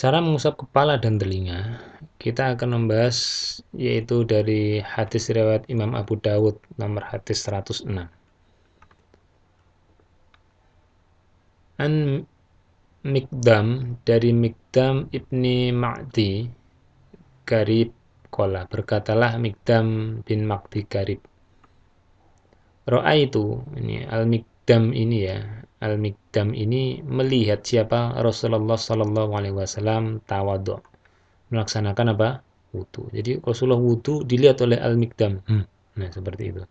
Cara mengusap kepala dan telinga, kita akan membahas yaitu dari hadis riwayat Imam Abu Dawud nomor hadis 106. An Mikdam dari Mikdam ibni Ma'di Garib Kola, berkatalah Mikdam bin Ma'di Garib, Ro'a itu ini Al-Mikdam ini ya, Al-Mikdam ini melihat siapa Rasulullah Sallallahu Alaihi Wasallam tawadhu, melaksanakan apa? Wudu. Jadi Rasulullah wudu dilihat oleh Al-Mikdam. Nah, seperti itu.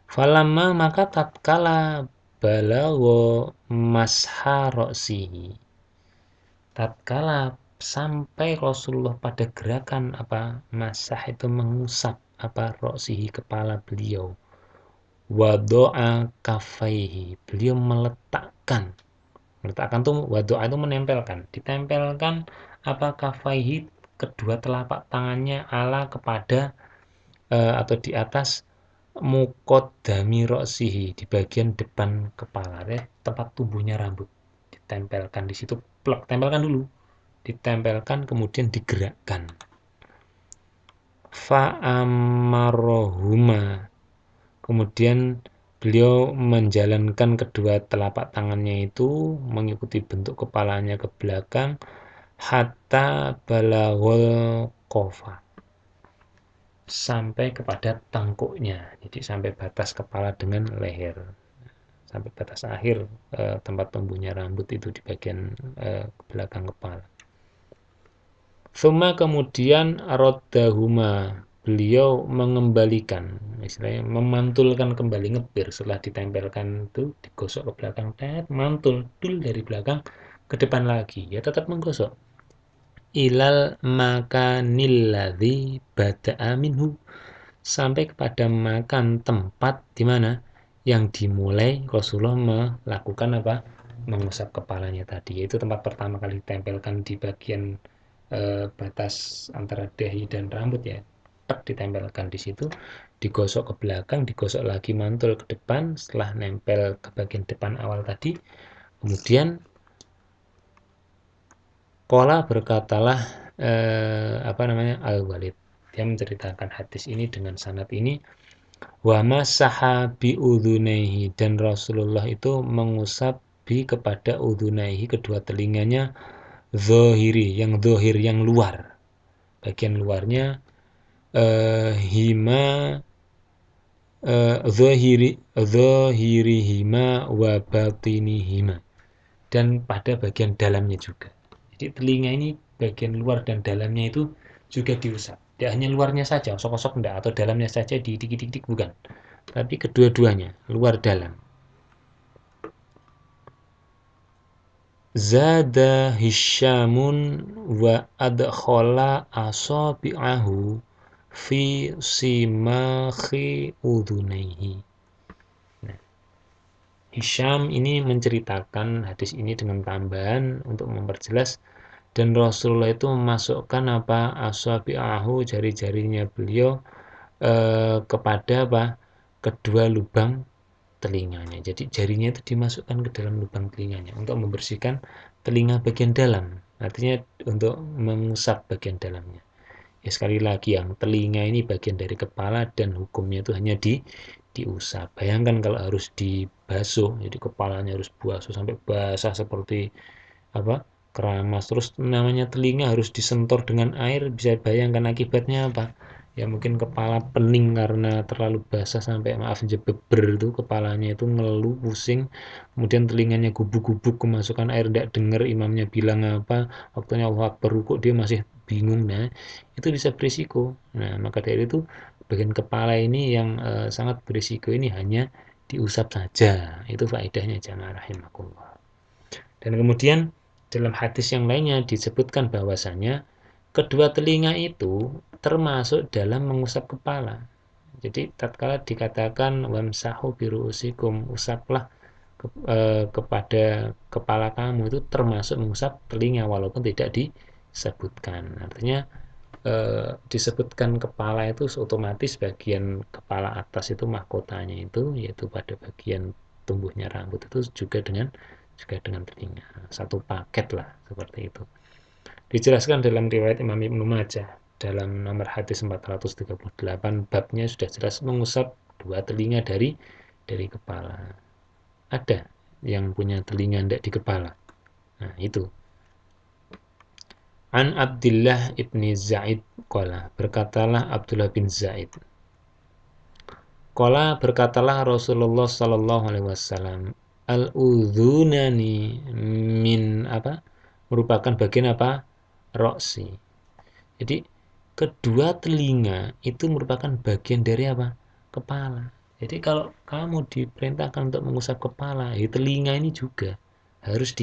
Falamma maka tatkala balagho masha ro'sihi. Tatkala sampai Rasulullah pada gerakan apa? Masah itu mengusap apa? Ro'sihi, kepala beliau. Wado'a kafaihi. Beliau meletakkan tuh wado'a itu menempelkan, ditempelkan apa? Kafaihi, kedua telapak tangannya ala kepada atau di atas muqaddami ro'sihi, di bagian depan kepala ya, tempat tumbuhnya rambut, ditempelkan di situ, plek, tempelkan dulu, ditempelkan kemudian digerakkan. Fa'amarohuma, kemudian beliau menjalankan kedua telapak tangannya itu mengikuti bentuk kepalanya ke belakang hatta balaghul qafa, sampai kepada tengkuknya, jadi sampai batas kepala dengan leher, sampai batas akhir tempat tumbuhnya rambut itu di bagian belakang kepala. Suma kemudian roddahuma, beliau mengembalikan, istilahnya memantulkan kembali, ngebir setelah ditempelkan itu, digosok ke belakang, mantul dul dari belakang ke depan lagi, ya tetap menggosok. Ilal makanilladzi bada'a minhu, sampai kepada makan tempat di mana yang dimulai Rasulullah melakukan apa? Mengusap kepalanya tadi, yaitu tempat pertama kali ditempelkan di bagian batas antara dahi dan rambut ya, ditempelkan di situ, digosok ke belakang, digosok lagi, mantul ke depan, setelah nempel ke bagian depan awal tadi, kemudian Qala berkatalah apa namanya, Al-Walid, dia menceritakan hadis ini dengan sanad ini, wa masaha bi udhunaihi, dan Rasulullah itu mengusap bi kepada udhunaihi, kedua telinganya, zahiri, yang zahir, yang luar, bagian luarnya, hima, zahirihima wa batinihima, dan pada bagian dalamnya juga. Jadi telinga ini bagian luar dan dalamnya itu juga diusap. Tidak hanya luarnya saja, osok-osok enggak, atau dalamnya saja didik-didik, bukan. Tapi kedua-duanya, luar dalam. Zada Hisyamun wa adkhala asabi'ahu fi simakhi udhunaihi. Nah, Hisyam ini menceritakan hadis ini dengan tambahan untuk memperjelas, dan Rasulullah itu memasukkan apa? Asabi'ahu, jari-jarinya beliau kepada apa? Kedua lubang telinganya. Jadi jarinya itu dimasukkan ke dalam lubang telinganya untuk membersihkan telinga bagian dalam. Artinya untuk mengusap bagian dalamnya. Ya, sekali lagi, yang telinga ini bagian dari kepala dan hukumnya itu hanya diusap. Bayangkan kalau harus dibasuh, jadi kepalanya harus basuh sampai basah seperti apa? Keramas. Terus namanya telinga harus disentor dengan air, bisa bayangkan akibatnya apa? Ya mungkin kepala pening karena terlalu basah sampai, maaf, jebeber, itu kepalanya itu ngeluh, pusing, kemudian telinganya gubuk-gubuk, kemasukan air, tidak dengar imamnya bilang apa, waktunya Allah Akbar, kok dia masih bingung. Nah, itu bisa berisiko. Nah, maka dari itu bagian kepala ini yang sangat berisiko ini hanya diusap saja. Itu faedahnya, jamaah rahimakumullah. Dan kemudian dalam hadis yang lainnya disebutkan bahwasanya kedua telinga itu termasuk dalam mengusap kepala. Jadi tatkala dikatakan wamsahu biruusikum, usaplah kepada kepala kamu, itu termasuk mengusap telinga walaupun tidak disebutkan. Artinya disebutkan kepala itu otomatis bagian kepala atas itu mahkotanya itu, yaitu pada bagian tumbuhnya rambut itu juga dengan telinga, satu paket lah, seperti itu. Dijelaskan dalam riwayat Imam Ibnu Majah dalam nomor hadis 438, babnya sudah jelas mengusap dua telinga dari kepala. Ada yang punya telinga tidak di kepala. Nah, itu. An Abdullah ibni Zaid qala, berkatalah Abdullah bin Zaid. Qala, berkatalah Rasulullah sallallahu alaihi wasallam, al-udhunani min apa? Merupakan bagian apa? Roksi. Jadi kedua telinga itu merupakan bagian dari apa? Kepala. Jadi kalau kamu diperintahkan untuk mengusap kepala, ya telinga ini juga harus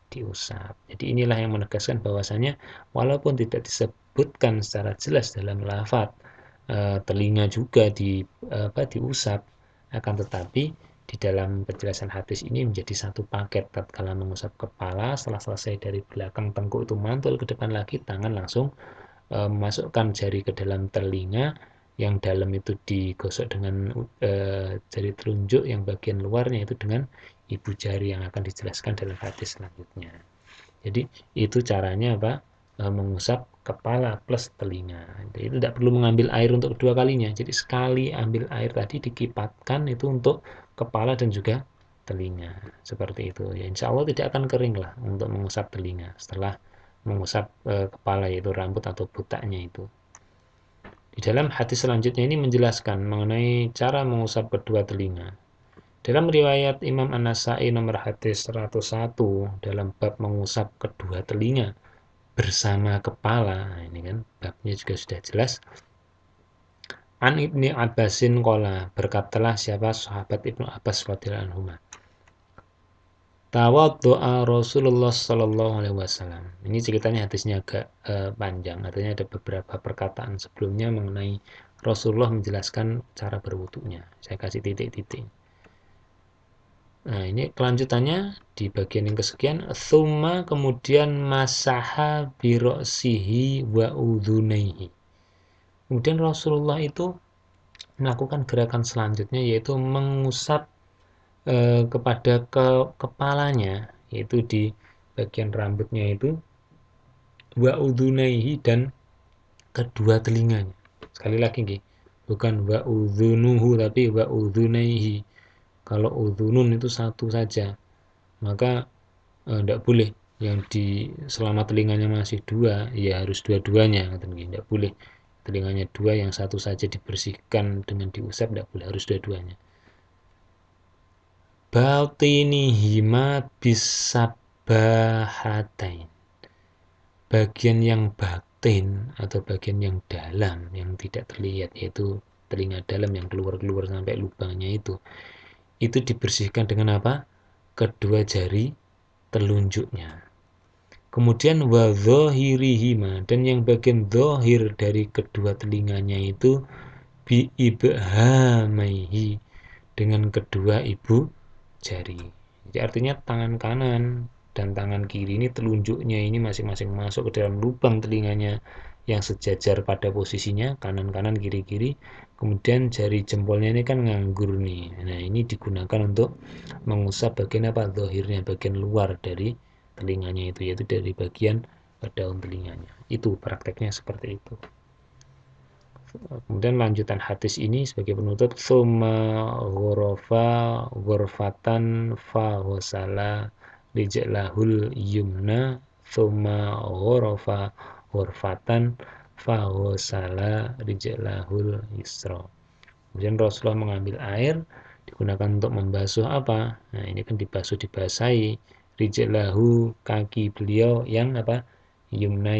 diusap. Jadi inilah yang menegaskan bahwasanya walaupun tidak disebutkan secara jelas dalam lafaz telinga juga diusap, akan tetapi di dalam penjelasan hadis ini menjadi satu paket. Tatkala mengusap kepala, setelah selesai dari belakang tengkuk itu mantul ke depan lagi, tangan langsung memasukkan jari ke dalam telinga, yang dalam itu digosok dengan jari telunjuk, yang bagian luarnya itu dengan ibu jari yang akan dijelaskan dalam hadis selanjutnya. Jadi itu caranya apa? Mengusap kepala plus telinga. Jadi itu tidak perlu mengambil air untuk kedua kalinya. Jadi sekali ambil air tadi dikipatkan itu untuk kepala dan juga telinga. Seperti itu. Ya insya Allah tidak akan kering lah untuk mengusap telinga setelah mengusap kepala, yaitu rambut atau botaknya itu. Di dalam hadis selanjutnya ini menjelaskan mengenai cara mengusap kedua telinga. Dalam riwayat Imam An-Nasai nomor hadis 101 dalam bab mengusap kedua telinga bersama kepala, nah, ini kan babnya juga sudah jelas. An Ibni Abbasin qala, berkatalah siapa? Sahabat Ibnu Abbas radhiyallahu anhu. Tawaddu'a Rasulullah sallallahu alaihi wasallam. Ini ceritanya hadisnya agak panjang, artinya ada beberapa perkataan sebelumnya mengenai Rasulullah menjelaskan cara berwudunya. Saya kasih titik-titik. Nah, ini kelanjutannya di bagian yang kesekian, thumma, kemudian masaha biro'sihi wa udhunaihi. Kemudian Rasulullah itu melakukan gerakan selanjutnya, yaitu mengusap kepada kepalanya, yaitu di bagian rambutnya itu, wa udhunaihi, dan kedua telinganya. Sekali lagi nggih, bukan wa udhunuhu tapi wa udhunaihi. Kalau udhunun itu satu saja, maka tidak boleh yang di selama telinganya masih dua, ya harus dua-duanya, tidak boleh telinganya dua yang satu saja dibersihkan dengan diusap, tidak boleh, harus dua-duanya. Batinihima bisabahatain, bagian yang batin atau bagian yang dalam yang tidak terlihat, yaitu telinga dalam yang keluar-keluar sampai lubangnya itu dibersihkan dengan apa? Kedua jari telunjuknya. Kemudian wa dhahirihima, dan yang bagian dhahir dari kedua telinganya itu bi ibhamaihi, dengan kedua ibu jari. Jadi artinya tangan kanan dan tangan kiri ini telunjuknya ini masing-masing masuk ke dalam lubang telinganya yang sejajar pada posisinya, kanan-kanan kiri-kiri. Kemudian jari jempolnya ini kan nganggur nih. Nah, ini digunakan untuk mengusap bagian apa? Zahirnya, bagian luar dari telinganya itu, yaitu dari bagian daun telinganya. Itu prakteknya seperti itu. Kemudian lanjutan hadis ini sebagai penutup, summa ghurafa ghurfatan fa ghusala rijlahul yumna summa ghurafa ghurfatan fa ghusala rijlahul yusra. Kemudian Rasulullah mengambil air digunakan untuk membasuh apa? Nah, ini kan dibasahi rijlahu, kaki beliau yang apa? Yumna,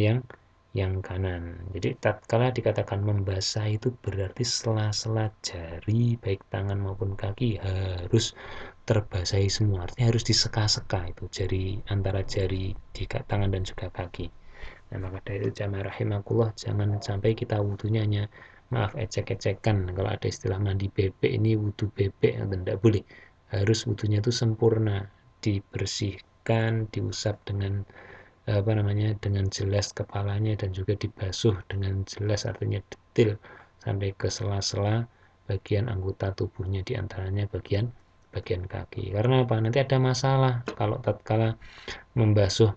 yang kanan. Jadi tatkala dikatakan membasah itu berarti sela-sela jari baik tangan maupun kaki harus terbasahi semua. Artinya harus diseka-seka itu jari, antara jari di tangan dan juga kaki. Nah, maka dari itu jamaah rahimakumullah, jangan sampai kita wudunya hanya maaf ecek-ecekan. Kalau ada istilah mandi bebek, ini wudu bebek, tidak boleh. Harus wudunya itu sempurna, dibersihkan, diusap dengan dengan jelas kepalanya, dan juga dibasuh dengan jelas, artinya detail sampai ke sela-sela bagian anggota tubuhnya, diantaranya bagian kaki. Karena apa? Nanti ada masalah kalau tatkala membasuh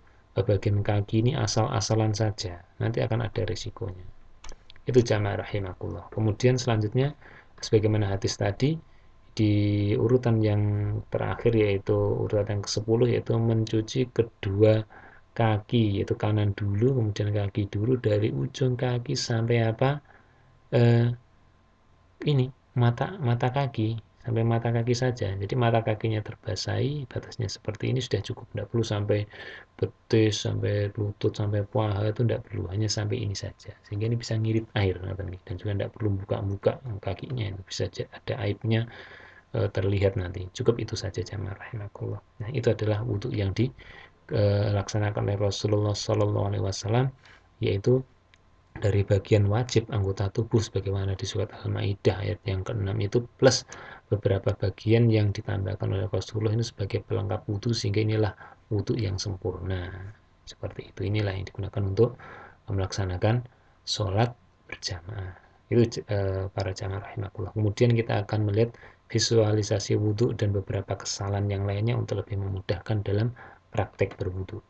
bagian kaki ini asal-asalan saja, nanti akan ada risikonya. Itu jamaah rahimakumullah. Kemudian selanjutnya sebagaimana hadis tadi di urutan yang terakhir, yaitu urutan yang ke-10, yaitu mencuci kedua kaki, yaitu kanan dulu kemudian kaki dulu, dari ujung kaki sampai apa, ini mata kaki, sampai mata kaki saja. Jadi mata kakinya terbasahi, batasnya seperti ini sudah cukup, tidak perlu sampai betis, sampai lutut, sampai paha, itu tidak perlu, hanya sampai ini saja, sehingga ini bisa ngirit air, dan juga tidak perlu buka-buka kakinya, bisa ada aibnya terlihat nanti. Cukup itu saja jamaah rahimakumullah. Nah, itu adalah wudhu yang dilaksanakan oleh Rasulullah SAW, yaitu dari bagian wajib anggota tubuh sebagaimana di surat Al-Maidah ayat yang ke-6 itu, plus beberapa bagian yang ditambahkan oleh Rasulullah ini sebagai pelengkap wudhu, sehingga inilah wudhu yang sempurna. Seperti itu, inilah yang digunakan untuk melaksanakan sholat berjamaah. Itu para jamaah rahimakumullah. Kemudian kita akan melihat visualisasi wudhu dan beberapa kesalahan yang lainnya untuk lebih memudahkan dalam praktek berwudhu.